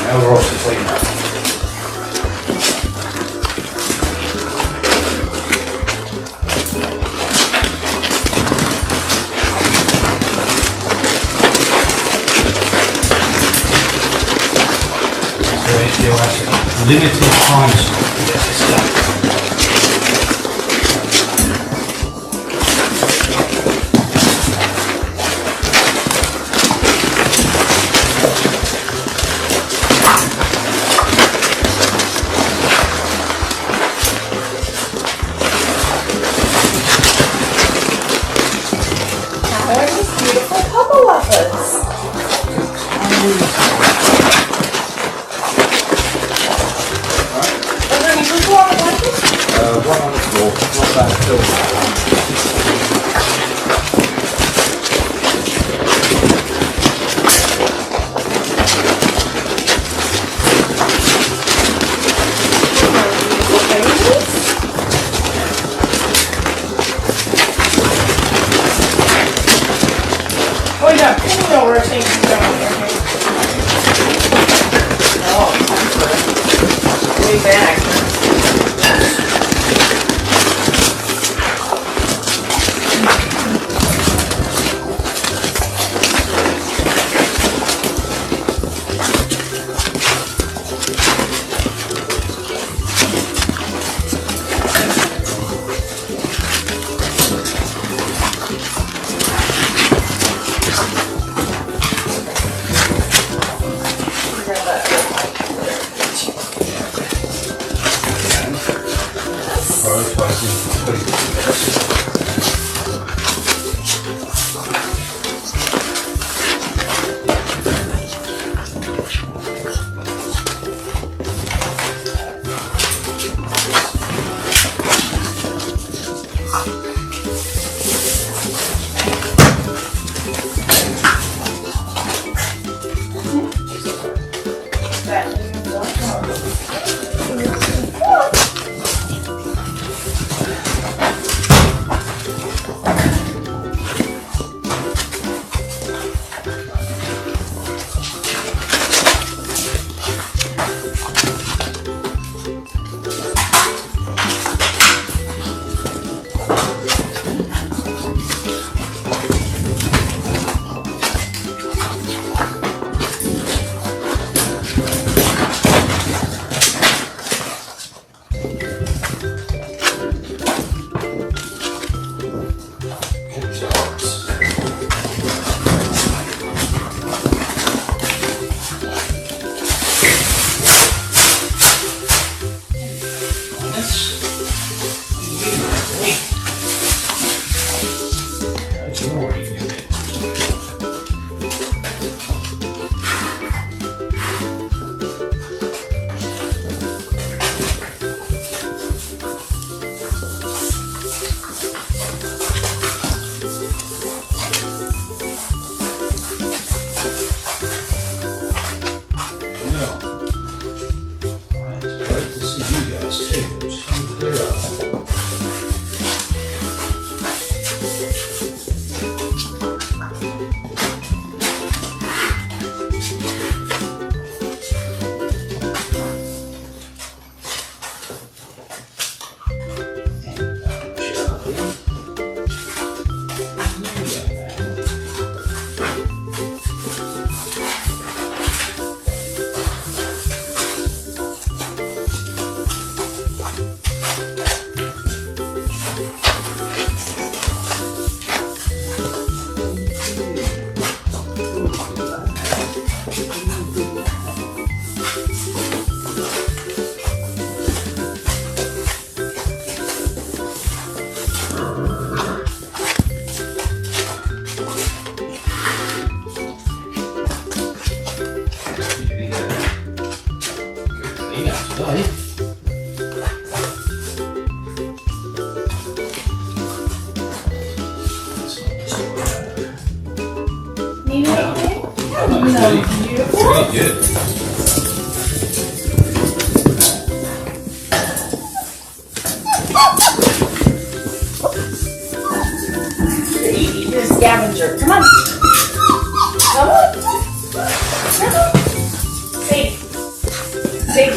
Now we're off to clean up. So you'll have limited time to get this done. One on the floor, not bad at all. Oh yeah, you know where things are going here. Oh, way back. Really good. You're a scavenger. Come on. Come on. Come on. Say. Say.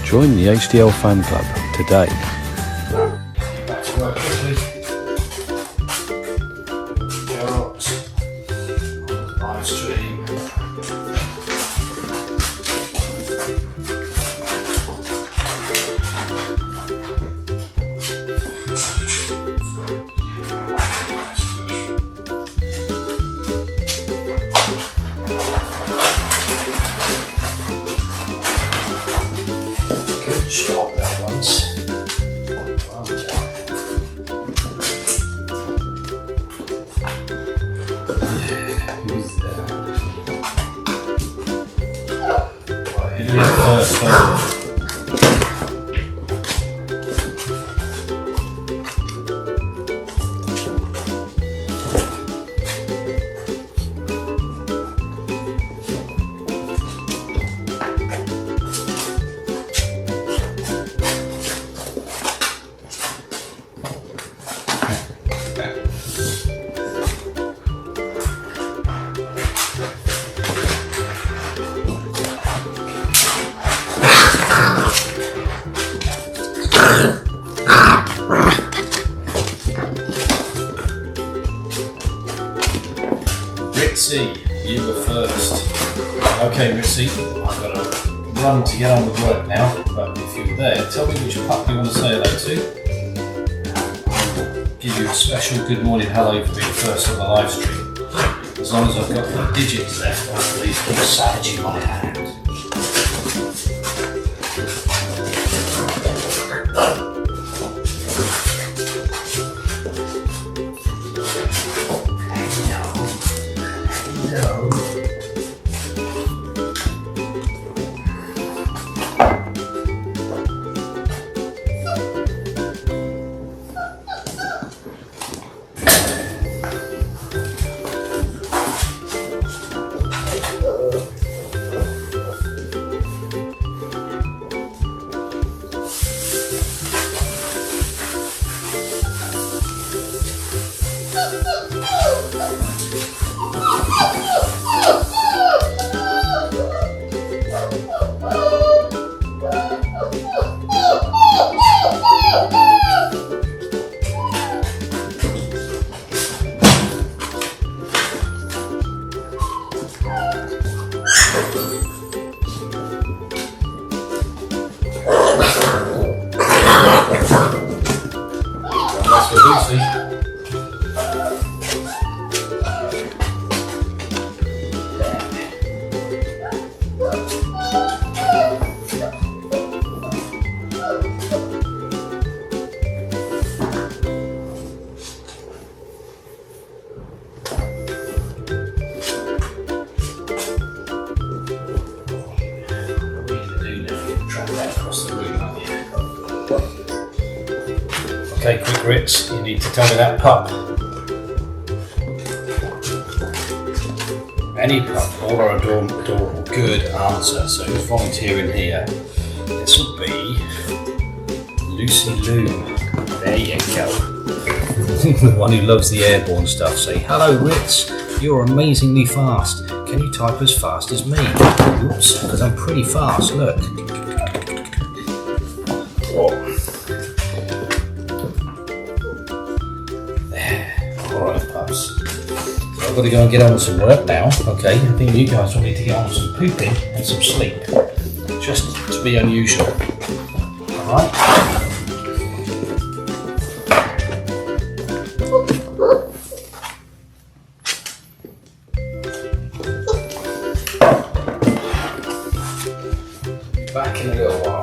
Join the HDL Fan Club today. Back to work quickly. Carrots. Live stream. Stop that once. Who's there? Right, who do we have first? Ritzy, you were first. Okay, Ritzy, I've got to run to get on with work now, but if you're there, tell me which pup you want to say hello to. I'll give you a special good morning hello for being first on the live stream. As long as I've got the digits left, I'll at least keep a savage in my hand. Okay, quick Ritz, you need to tell me that pup. Any pup, all are adorable. Good answer. So who's volunteering here? This will be Lucy Lou. There you go. The one who loves the airborne stuff. Say, hello Ritz, you're amazingly fast. Can you type as fast as me? Oops, because I'm pretty fast, look. There, alright pups. So I've got to go and get on with some work now, okay? I think you guys will need to get on with some pooping and some sleep. Just to be unusual. Alright? Back in a little while.